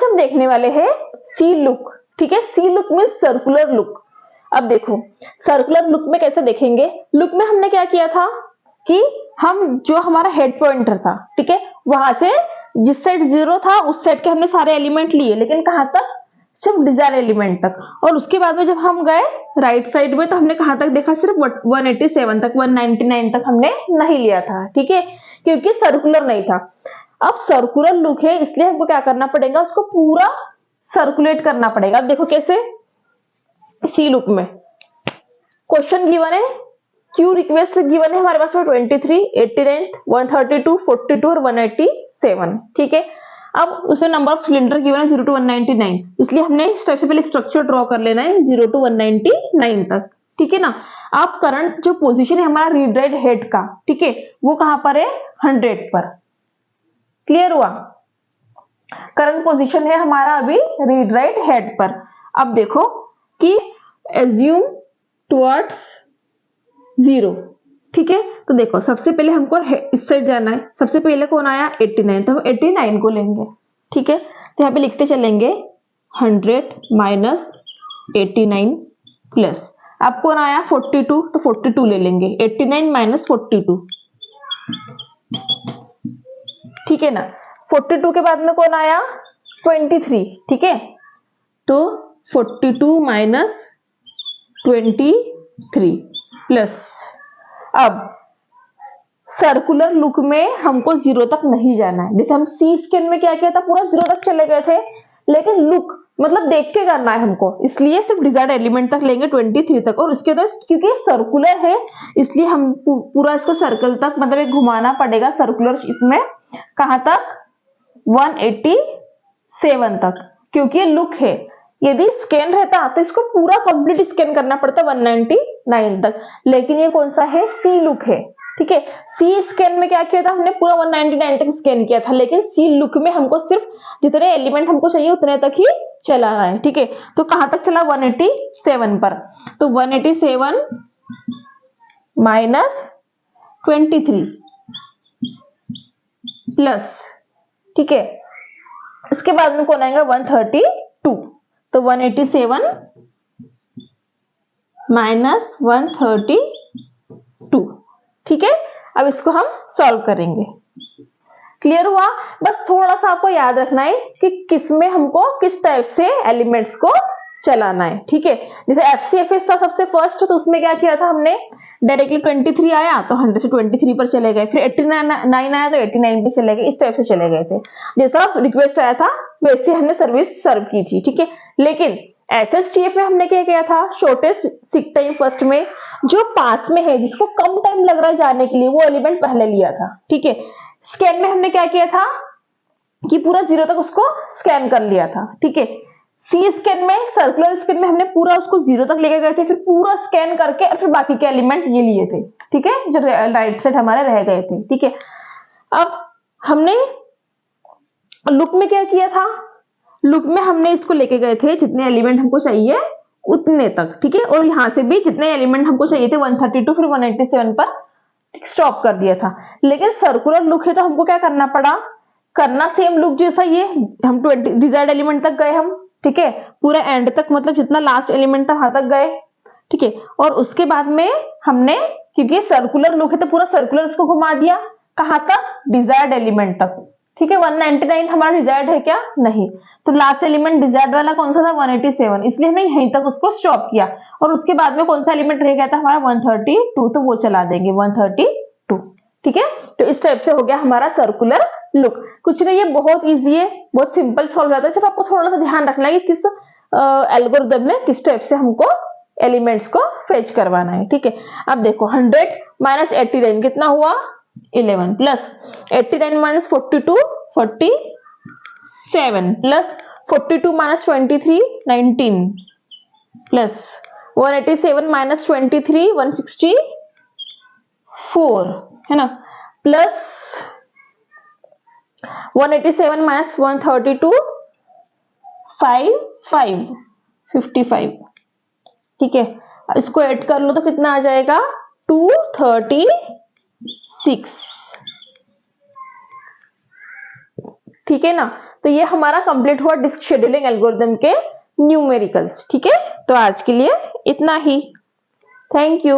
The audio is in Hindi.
हम देखने वाले हैं सी लुक, ठीक है। See look mean circular look. अब देखो सर्कुलर लुक में कैसे देखेंगे, लुक में हमने क्या किया था कि हम जो हमारा हेड पॉइंटर था, ठीक है, वहां से जिस साइड 0 था उस साइड के हमने सारे एलिमेंट लिए, लेकिन कहां तक, सिर्फ डिजायर एलिमेंट तक। और उसके बाद में जब हम गए राइट साइड में तो हमने कहां तक देखा, सिर्फ 187 तक, 199 तक हमने नहीं लिया था, ठीक है, क्योंकि सर्कुलर नहीं था। अब सर्कुलर लुक है इसलिए हमको क्या करना पड़ेगा, उसको पूरा सर्कुलेट करना पड़ेगा। अब देखो कैसे, सी लुक में क्वेश्चन गिवन है, क्यू रिक्वेस्ट गिवन है हमारे पास में 23, 89, 132, 42 और 187, ठीक है। अब उसे नंबर ऑफ सिलेंडर गिवन है 0 to 199, इसलिए हमने स्टेप से पहले स्ट्रक्चर ड्रॉ कर लेना है 0 to 199 तक, ठीक है ना। अब करंट जो पोजीशन है हमारा रीड राइट हेड का, ठीक है, वो कहां पर है, 100 पर। क्लियर हुआ, करंट पोजीशन है हमारा अभी रीड राइट हेड पर। अब देखो कि एज्यूम टुवर्ड्स 0, ठीक है। तो देखो सबसे पहले हमको इस साइड जाना है, सबसे पहले कौन आया 89, तो हम 89 को लेंगे, ठीक है। तो यहाँ पे लिखते चलेंगे 100 माइनस 89 प्लस, अब कौन आया 42, तो 42 ले लेंगे, 89 माइनस 42, ठीक है ना। 42 के बाद में कौन आया 23, ठीक है, तो 42 माइनस 23 प्लस, अब सर्कुलर लुक में हमको 0 तक नहीं जाना है। जैसे हम सी स्कैन में क्या किया था, पूरा 0 तक चले गए थे, लेकिन लुक मतलब देख के करना है हमको, इसलिए सिर्फ डिजायर्ड एलिमेंट तक लेंगे 23 तक। और उसके बाद क्योंकि सर्कुलर है इसलिए हम पूरा इसको सर्कल तक मतलब एक घुमाना पड़ेगा सर्कुलर, इसमें कहां तक 187 तक, क्योंकि लुक है। यदि स्कैन रहता तो इसको पूरा कंप्लीट स्कैन करना पड़ता 199 तक, लेकिन ये कौन सा है, सी लुक है, ठीक है। सी स्कैन में क्या किया था हमने, पूरा 199 तक स्कैन किया था, लेकिन सी लुक में हमको सिर्फ जितने एलिमेंट हमको चाहिए उतने तक ही चलाना है, ठीक है। तो कहां तक चला, 187 पर, तो 187 माइनस 23 प्लस, ठीक है। इसके बाद में कौन आएगा 132, तो 187 माइनस 132, ठीक है। अब इसको हम सॉल्व करेंगे। क्लियर हुआ, बस थोड़ा सा आपको याद रखना है कि किसमें हमको किस टाइप से एलिमेंट्स को चलाना है, ठीक है। जैसे FCFS था सबसे फर्स्ट, तो उसमें क्या किया था हमने, डायरेक्टली 23 आया तो 100 से 23 पर चले गए, फिर 89 आया तो 89 पे चले गए, इस टाइप से चले गए थे। जैसा रिक्वेस्ट आया था वैसे हमने सर्विस सर्व की थी, ठीक है। लेकिन SSTF में हमने क्या किया था, शॉर्टेस्ट सीक टाइम फर्स्ट में जो पास में है, जिसको कम टाइम लग रहा है जाने के लिए, वो एलिमेंट पहले लिया था, ठीक है। स्कैन में हमने क्या किया था कि पूरा 0 तक उसको स्कैन कर लिया था, ठीक है। सी स्कैन में, सर्कुलर स्कैन में हमने पूरा उसको 0 तक लेके गए थे, फिर पूरा स्कैन करके और फिर बाकी के एलिमेंट ये लिए थे, ठीक है, जो राइट साइड हमारे रह गए थे, ठीक है। अब हमने लुक में क्या किया था, लुक में हमने इसको लेके गए थे जितने एलिमेंट हमको चाहिए उतने तक, ठीक है। और यहां से भी जितने एलिमेंट हमको चाहिए थे 132 फिर 187 पर स्टॉप कर दिया था। लेकिन सर्कुलर लुक है तो हमको क्या करना पड़ा, करना सेम लुक जैसा, ये हम 20 डिजायर्ड एलिमेंट तक गए हम, ठीक है, पूरा एंड तक, मतलब जितना लास्ट एलिमेंट था वहां तक गए, ठीक है। और उसके बाद में हमने, क्योंकि सर्कुलर लुक है तो पूरा सर्कुलर इसको घुमा दिया, कहां तक, डिजायर्ड एलिमेंट तक, ठीक है। 199 हमारा डिजायर्ड है क्या, नहीं, तो लास्ट एलिमेंट डिजायर्ड वाला कौन सा था 187, इसलिए हमने यहीं तक उसको स्टॉप किया। और उसके बाद में कौन सा एलिमेंट रह गया था हमारा 132, तो वो चला देंगे 132, ठीक है। तो इस टाइप से हो गया हमारा सर्कुलर लुक। कुछ नहीं, ये बहुत इजी है, बहुत सिंपल सॉल्व रहता है, सिर्फ आपको थोड़ा सा ध्यान रखना है कि किस एल्गोरिथम में किस टाइप से हमको एलिमेंट्स को फेच करवाना है, ठीक है। अब देखो 100 माइनस 89 कितना हुआ 11 plus 89 minus 42 47 plus 42 minus 23 19 plus 187 minus 23 164 है ना, प्लस 187 माइनस 132 55, ठीक है। इसको ऐड कर लो तो कितना आ जाएगा 236, ठीक है ना। तो ये हमारा कंप्लीट हुआ डिस्क शेड्यूलिंग एल्गोरिथम के न्यूमेरिकल्स। ठीक है, तो आज के लिए इतना ही। Thank you.